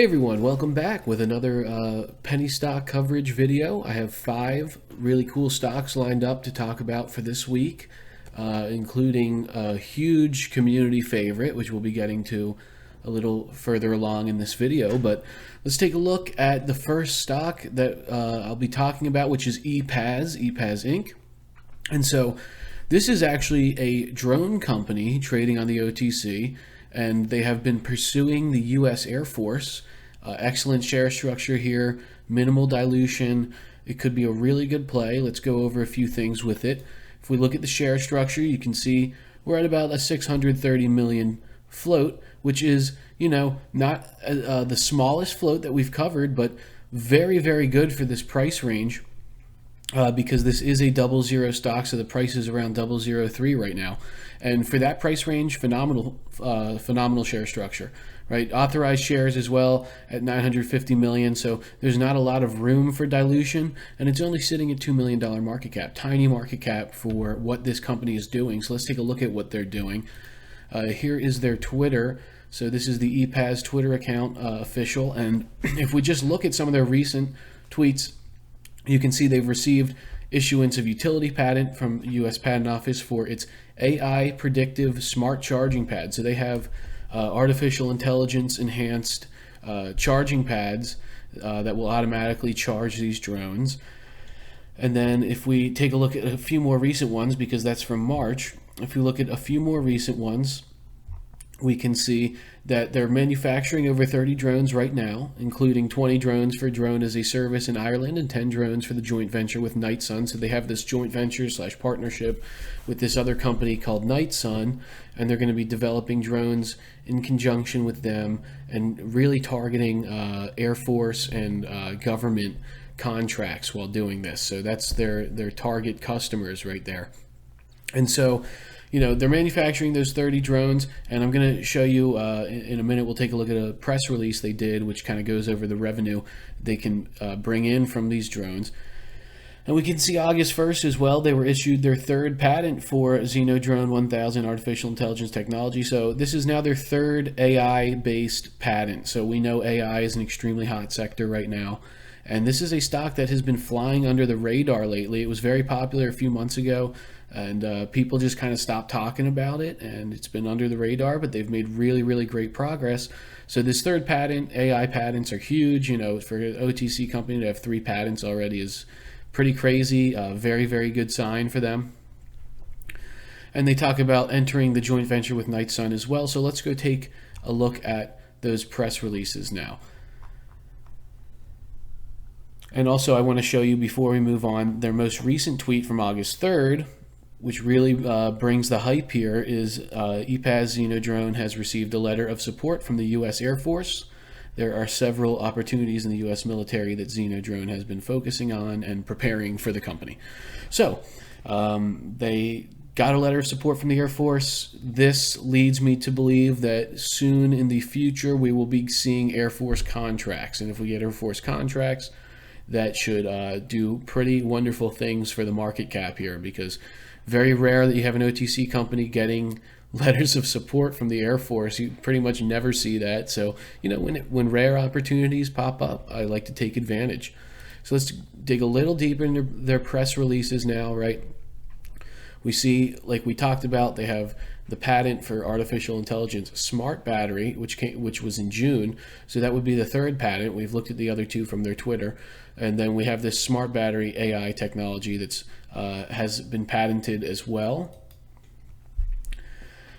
Hey everyone, welcome back with another penny stock coverage video. I have 5 really cool stocks lined up to talk about for this week, including a huge community favorite, which we'll be getting to a little further along in this video. But let's take a look at the first stock that I'll be talking about, which is EPAZ Inc. And so this is actually a drone company trading on the OTC, and they have been pursuing the U.S. Air Force. Excellent share structure here, minimal dilution. It could be a really good play. Let's go over a few things with it. If we look at the share structure, you can see we're at about a 630 million float, which is, not the smallest float that we've covered, but very, very good for this price range. Because this is a 00 stock, so the price is around 003 right now, and for that price range, phenomenal share structure, right? Authorized shares as well at 950 million, so there's not a lot of room for dilution, and it's only sitting at $2 million market cap, tiny market cap for what this company is doing. So let's take a look at what they're doing. Here is their Twitter. So this is the EPAZ Twitter account, official, and if we just look at some of their recent tweets, you can see they've received issuance of utility patent from the U.S. Patent Office for its AI predictive smart charging pad. So they have artificial intelligence enhanced charging pads that will automatically charge these drones. And then if we take a look at a few more recent ones, because that's from March, if we look at a few more recent ones, we can see that they're manufacturing over 30 drones right now, including 20 drones for Drone as a Service in Ireland and 10 drones for the joint venture with Nightsun. So they have this joint venture / partnership with this other company called Nightsun, and they're going to be developing drones in conjunction with them and really targeting Air Force and government contracts while doing this. So that's their target customers right there. And so they're manufacturing those 30 drones, and I'm going to show you in a minute. We'll take a look at a press release they did, which kind of goes over the revenue they can bring in from these drones. And we can see August 1st as well, they were issued their 3rd patent for Xenodrone 1000 artificial intelligence technology. So this is now their 3rd AI-based patent. So we know AI is an extremely hot sector right now. And this is a stock that has been flying under the radar lately. It was very popular a few months ago, and people just kind of stopped talking about it, and it's been under the radar, but they've made really, really great progress. So this 3rd patent, AI patents are huge. For an OTC company to have 3 patents already is pretty crazy. Very, very good sign for them. And they talk about entering the joint venture with Nightsun as well. So let's go take a look at those press releases now. And also, I want to show you, before we move on, their most recent tweet from August 3rd, which really brings the hype here, is EPAZ Xenodrone has received a letter of support from the U.S. Air Force. There are several opportunities in the U.S. military that Xenodrone has been focusing on and preparing for the company. So they got a letter of support from the Air Force. This leads me to believe that soon in the future we will be seeing Air Force contracts. And if we get Air Force contracts, that should do pretty wonderful things for the market cap here, because very rare that you have an OTC company getting letters of support from the Air Force. You pretty much never see that. So, when rare opportunities pop up, I like to take advantage. So let's dig a little deeper into their press releases now, right? We see, like we talked about, they have the patent for artificial intelligence smart battery, which was in June. So that would be the 3rd patent. We've looked at the other 2 from their Twitter. And then we have this smart battery AI technology that's has been patented as well.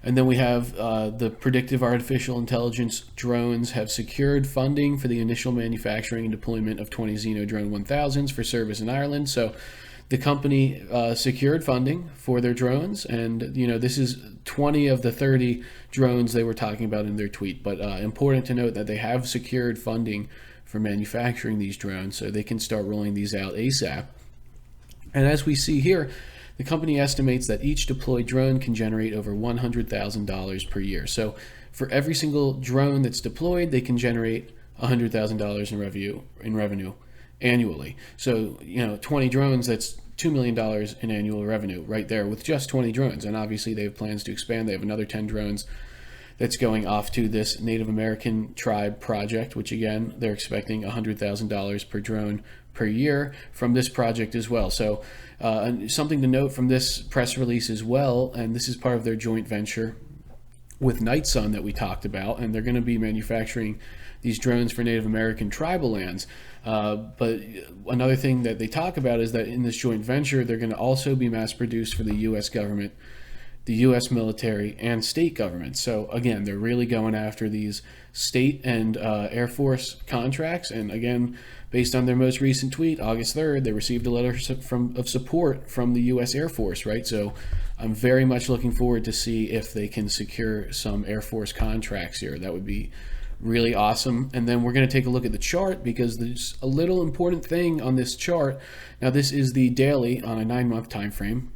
And then we have the predictive artificial intelligence drones have secured funding for the initial manufacturing and deployment of 20 Xenodrone 1000s for service in Ireland. So the company secured funding for their drones, and this is 20 of the 30 drones they were talking about in their tweet. But important to note that they have secured funding for manufacturing these drones, so they can start rolling these out ASAP. And as we see here, the company estimates that each deployed drone can generate over $100,000 per year. So for every single drone that's deployed, they can generate $100,000 in revenue annually. So 20 drones, that's $2 million in annual revenue right there with just 20 drones. And obviously they have plans to expand. They have another 10 drones that's going off to this Native American tribe project, which again, they're expecting $100,000 per drone per year from this project as well. So something to note from this press release as well, and this is part of their joint venture with Night Sun that we talked about, and they're going to be manufacturing these drones for Native American tribal lands. But another thing that they talk about is that in this joint venture, they're going to also be mass produced for the U.S. government, the U.S. military, and state governments. So again, they're really going after these state and Air Force contracts. And again, based on their most recent tweet, August 3rd, they received a letter of support from the U.S. Air Force, right? So I'm very much looking forward to see if they can secure some Air Force contracts here. That would be really awesome. And then we're going to take a look at the chart, because there's a little important thing on this chart. Now, this is the daily on a 9-month time frame.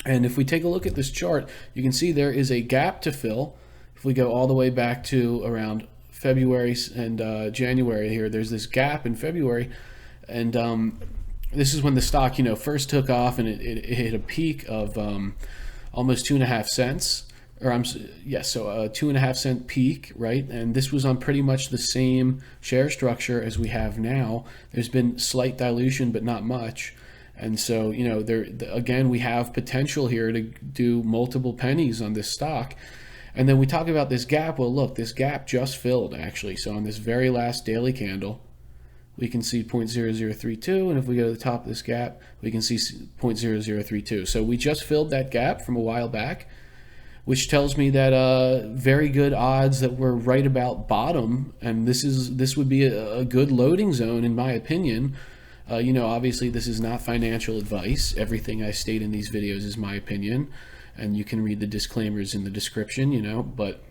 And if we take a look at this chart, you can see there is a gap to fill. If we go all the way back to around February and January here, there's this gap in February. And this is when the stock, first took off, and it hit a peak of almost 2.5 cents. So a 2.5 cent peak, right? And this was on pretty much the same share structure as we have now. There's been slight dilution, but not much. And so, again, we have potential here to do multiple pennies on this stock. And then we talk about this gap. Well, look, this gap just filled, actually. So on this very last daily candle, we can see 0.0032. And if we go to the top of this gap, we can see 0.0032. So we just filled that gap from a while back, which tells me that very good odds that we're right about bottom. And this would be a good loading zone, in my opinion. Obviously, this is not financial advice. Everything I state in these videos is my opinion, and you can read the disclaimers in the description, but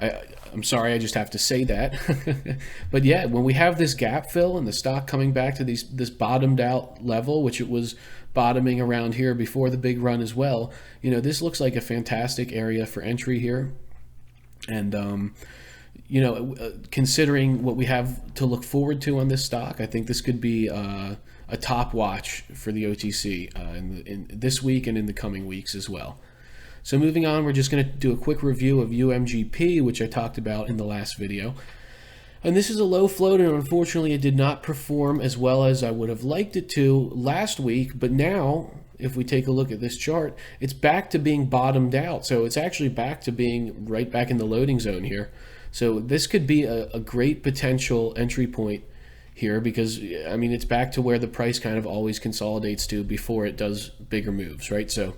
I'm sorry, I just have to say that. But yeah, when we have this gap fill and the stock coming back to this bottomed out level, which it was bottoming around here before the big run as well, this looks like a fantastic area for entry here. And considering what we have to look forward to on this stock, I think this could be a top watch for the OTC in this week and in the coming weeks as well. So moving on, we're just going to do a quick review of UMGP, which I talked about in the last video. And this is a low float, and unfortunately it did not perform as well as I would have liked it to last week. But now, if we take a look at this chart, it's back to being bottomed out. So it's actually back to being right back in the loading zone here. So this could be a great potential entry point here, because it's back to where the price kind of always consolidates to before it does bigger moves, right? So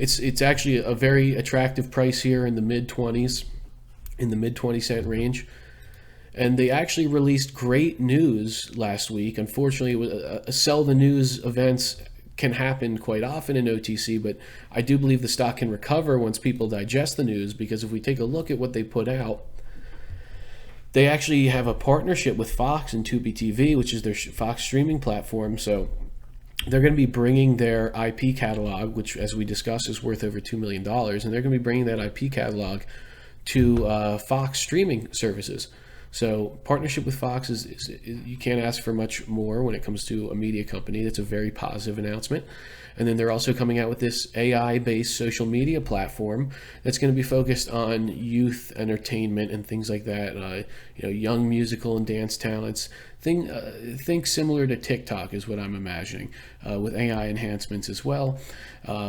it's actually a very attractive price here in the mid-20s, in the mid-20 cent range. And they actually released great news last week. Unfortunately, sell the news events can happen quite often in OTC, but I do believe the stock can recover once people digest the news, because if we take a look at what they put out, they actually have a partnership with Fox and Tubi TV, which is their Fox streaming platform. So they're going to be bringing their IP catalog, which, as we discussed, is worth over $2 million, and they're going to be bringing that IP catalog to Fox streaming services. So partnership with Fox is you can't ask for much more when it comes to a media company. That's a very positive announcement. And then they're also coming out with this AI-based social media platform that's going to be focused on youth entertainment and things like that. Young musical and dance talents. Think similar to TikTok is what I'm imagining, with AI enhancements as well,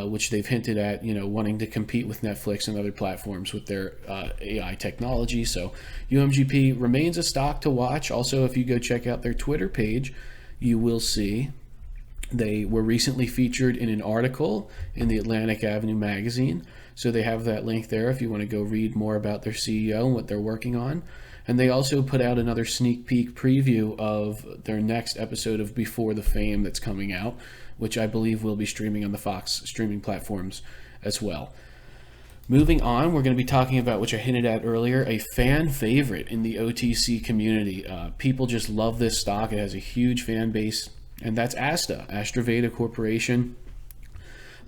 which they've hinted at, wanting to compete with Netflix and other platforms with their AI technology. So UMGP remains a stock to watch. Also, if you go check out their Twitter page, you will see they were recently featured in an article in the Atlantic Avenue magazine. So they have that link there if you want to go read more about their CEO and what they're working on. And they also put out another sneak peek preview of their next episode of Before the Fame that's coming out, which I believe will be streaming on the Fox streaming platforms as well. Moving on, we're going to be talking about, which I hinted at earlier, a fan favorite in the OTC community. People just love this stock. It has a huge fan base, and that's ASTA, Astraveda Corporation.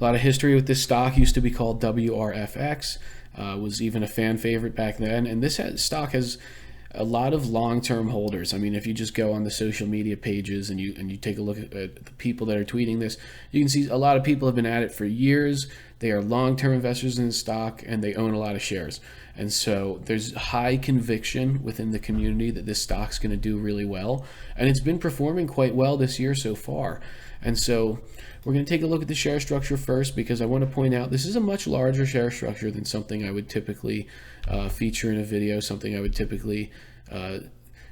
A lot of history with this stock. Used to be called WRFX. Was even a fan favorite back then. And this stock has a lot of long-term holders. If you just go on the social media pages and you take a look at the people that are tweeting this, you can see a lot of people have been at it for years. They are long-term investors in the stock, and they own a lot of shares. And so there's high conviction within the community that this stock's going to do really well. And it's been performing quite well this year so far. And so we're going to take a look at the share structure first, because I want to point out this is a much larger share structure than something I would typically feature in a video, something I would typically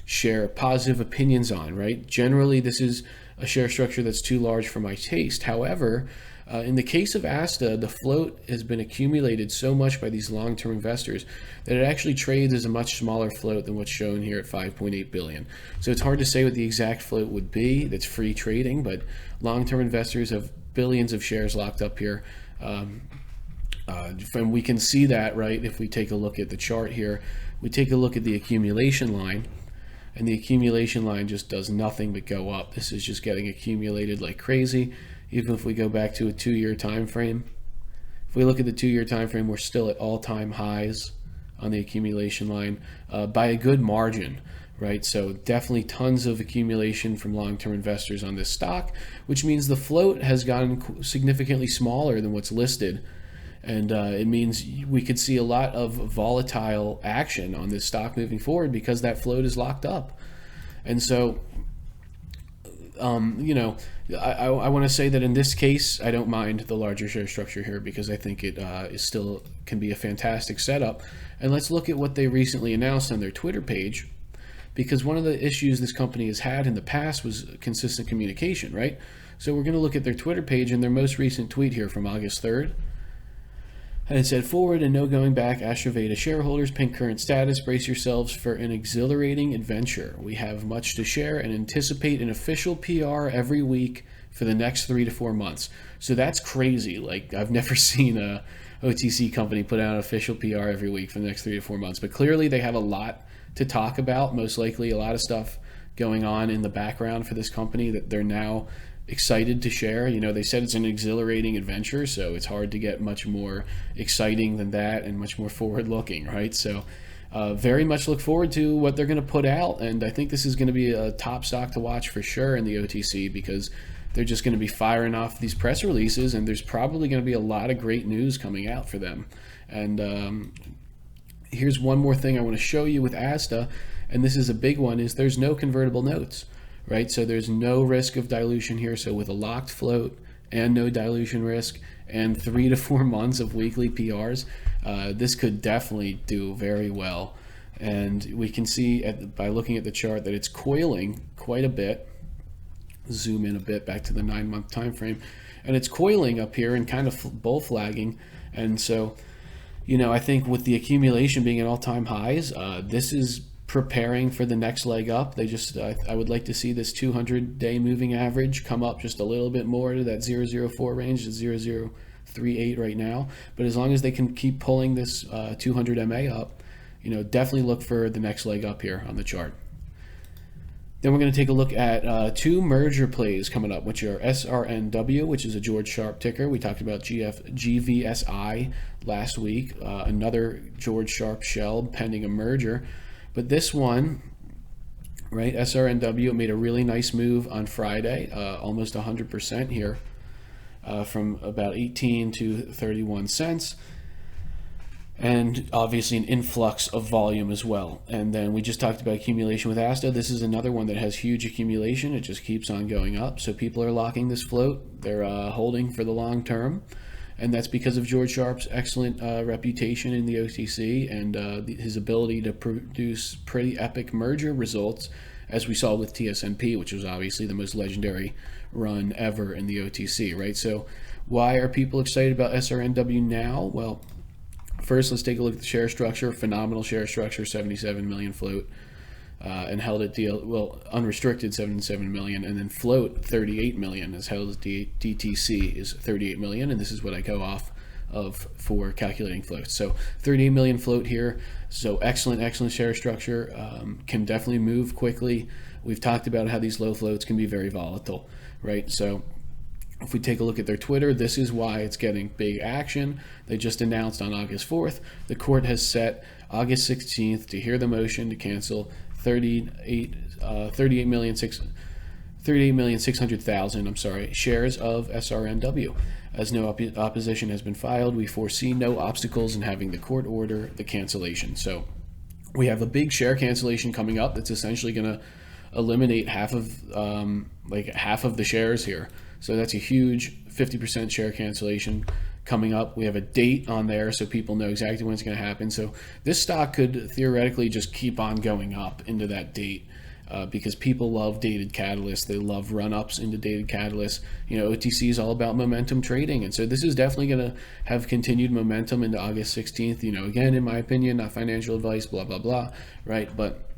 share positive opinions on, right? Generally, this is a share structure that's too large for my taste. However, in the case of ASTA, the float has been accumulated so much by these long-term investors that it actually trades as a much smaller float than what's shown here at 5.8 billion. So it's hard to say what the exact float would be that's free trading, but long-term investors have billions of shares locked up here. And we can see that, right, if we take a look at the chart here. We take a look at the accumulation line, and the accumulation line just does nothing but go up. This is just getting accumulated like crazy. Even if we go back to a 2-year time frame, if we look at the 2-year time frame, we're still at all-time highs on the accumulation line by a good margin, right? So definitely tons of accumulation from long-term investors on this stock, which means the float has gotten significantly smaller than what's listed. And it means we could see a lot of volatile action on this stock moving forward because that float is locked up. And so, you know, I want to say that in this case, I don't mind the larger share structure here because I think it is still can be a fantastic setup. And let's look at what they recently announced on their Twitter page, because one of the issues this company has had in the past was consistent communication, right? So we're going to look at their Twitter page and their most recent tweet here from August 3rd. And it said, "Forward and no going back, Astraveda shareholders, pink current status, brace yourselves for an exhilarating adventure. We have much to share and anticipate an official PR every week for the next 3 to 4 months." So that's crazy. Like, I've never seen a OTC company put out an official PR every week for the next 3 to 4 months. But clearly they have a lot to talk about, most likely a lot of stuff going on in the background for this company that they're now excited to share. You know, they said it's an exhilarating adventure, so it's hard to get much more exciting than that and much more forward looking, right? So very much look forward to what they're going to put out, and I think this is going to be a top stock to watch for sure in the OTC, because they're just going to be firing off these press releases, and there's probably going to be a lot of great news coming out for them. And here's one more thing I want to show you with ASTA, and this is a big one, is there's no convertible notes. Right, so there's no risk of dilution here. So with a locked float and no dilution risk and 3 to 4 months of weekly PRs, this could definitely do very well. And we can see by looking at the chart that it's coiling quite a bit. Zoom in a bit back to the 9-month time frame, and it's coiling up here and kind of bull flagging. And so, you know, I think with the accumulation being at all-time highs, this is preparing for the next leg up. They just I would like to see this 200-day moving average come up just a little bit more to that 004 range, to 0038 right now. But as long as they can keep pulling this 200 MA up, you know, definitely look for the next leg up here on the chart. Then we're going to take a look at 2 merger plays coming up, which are SRNW, which is a George Sharp ticker. We talked about GVSI last week, another George Sharp shell pending a merger. But this one, right, SRNW made a really nice move on Friday, almost 100% here, from about 18 to 31 cents. And obviously an influx of volume as well. And then we just talked about accumulation with ASTA. This is another one that has huge accumulation. It just keeps on going up. So people are locking this float. They're holding for the long term. And that's because of George Sharp's excellent reputation in the OTC and his ability to produce pretty epic merger results, as we saw with TSNP, which was obviously the most legendary run ever in the OTC, right? So why are people excited about SRNW now? Well, first, let's take a look at the share structure. Phenomenal share structure, 77 million float, and held at unrestricted 77 million, and then float 38 million, as held at DTC is 38 million, and this is what I go off of for calculating floats. So 38 million float here. So excellent share structure. Can definitely move quickly. We've talked about how these low floats can be very volatile, right? So if we take a look at their Twitter, this is why it's getting big action. They just announced on August 4th, the court has set August 16th to hear the motion to cancel 38 million 38,600,000, I'm sorry, shares of SRNW. As no opposition has been filed, we foresee no obstacles in having the court order the cancellation. So we have a big share cancellation coming up that's essentially going to eliminate half of the shares here. So that's a huge 50% share cancellation coming up. We have a date on there so people know exactly when it's going to happen. So this stock could theoretically just keep on going up into that date. Because people love dated catalysts. They love run-ups into dated catalysts. OTC is all about momentum trading. And so this is definitely going to have continued momentum into August 16th. Again, in my opinion, not financial advice, blah, blah, blah, right? But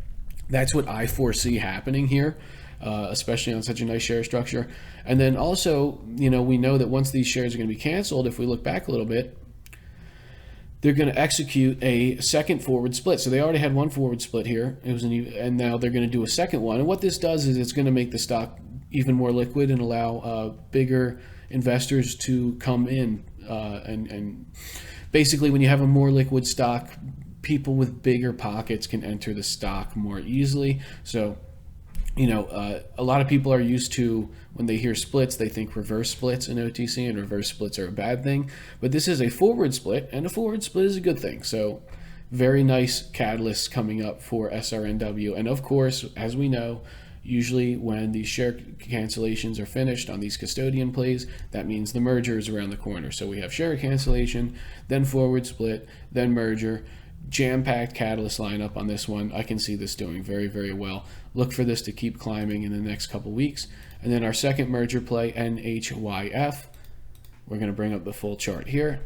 that's what I foresee happening here, especially on such a nice share structure. And then also, we know that once these shares are going to be canceled, if we look back a little bit, they're going to execute a second forward split. So they already had one forward split here. And now they're going to do a second one. And what this does is it's going to make the stock even more liquid and allow bigger investors to come in. And basically, when you have a more liquid stock, people with bigger pockets can enter the stock more easily. So, a lot of people are used to, when they hear splits, they think reverse splits in OTC, and reverse splits are a bad thing. But this is a forward split, and a forward split is a good thing. So very nice catalysts coming up for SRNW. And of course, as we know, usually when these share cancellations are finished on these custodian plays, that means the merger is around the corner. So we have share cancellation, then forward split, then merger. Jam-packed catalyst lineup on this one. I can see this doing very, very well. Look for this to keep climbing in the next couple weeks. And then our second merger play, NHYF. We're going to bring up the full chart here.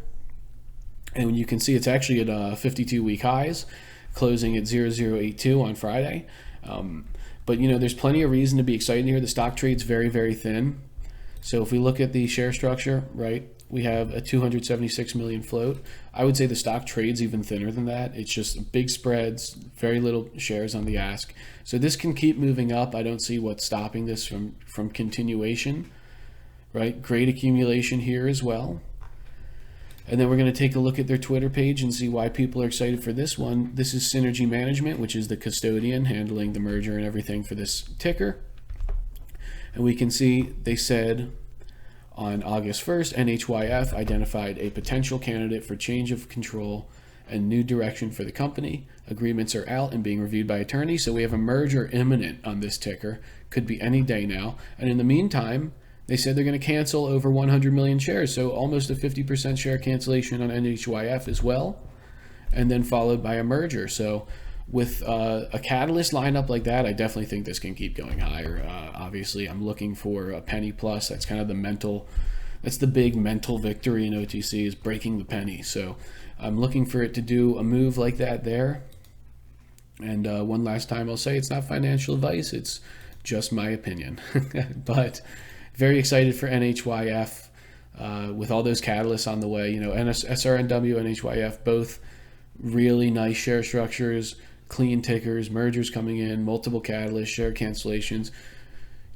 And you can see it's actually at 52-week highs, closing at 0082 on Friday. But there's plenty of reason to be excited here. The stock trades very, very thin. So if we look at the share structure, right, we have a 276 million float. I would say the stock trades even thinner than that. It's just big spreads, very little shares on the ask. So this can keep moving up. I don't see what's stopping this from continuation, right? Great accumulation here as well. And then we're going to take a look at their Twitter page and see why people are excited for this one. This is Synergy Management, which is the custodian handling the merger and everything for this ticker. And we can see they said on August 1st, NHYF identified a potential candidate for change of control and new direction for the company. Agreements are out and being reviewed by attorneys. So we have a merger imminent on this ticker. Could be any day now. And in the meantime, they said they're going to cancel over 100 million shares. So almost a 50% share cancellation on NHYF as well. And then followed by a merger. So with a catalyst lineup like that, I definitely think this can keep going higher. Obviously, I'm looking for a penny plus. That's kind of that's the big mental victory in OTC, is breaking the penny. So I'm looking for it to do a move like that there. And one last time I'll say, it's not financial advice. It's just my opinion. But very excited for NHYF with all those catalysts on the way. SRNW and NHYF, both really nice share structures, clean tickers, mergers coming in, multiple catalysts, share cancellations.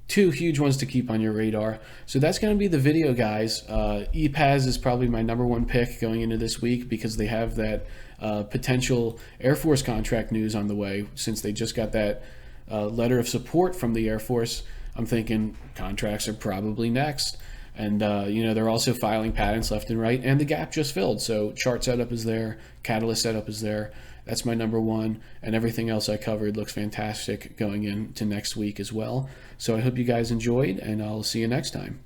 Two huge ones to keep on your radar. So that's going to be the video, guys. EPAZ is probably my #1 pick going into this week because they have that potential Air Force contract news on the way. Since they just got that letter of support from the Air Force, I'm thinking contracts are probably next. And, they're also filing patents left and right, and the gap just filled. So chart setup is there, catalyst setup is there. That's my #1, and everything else I covered looks fantastic going into next week as well. So I hope you guys enjoyed, and I'll see you next time.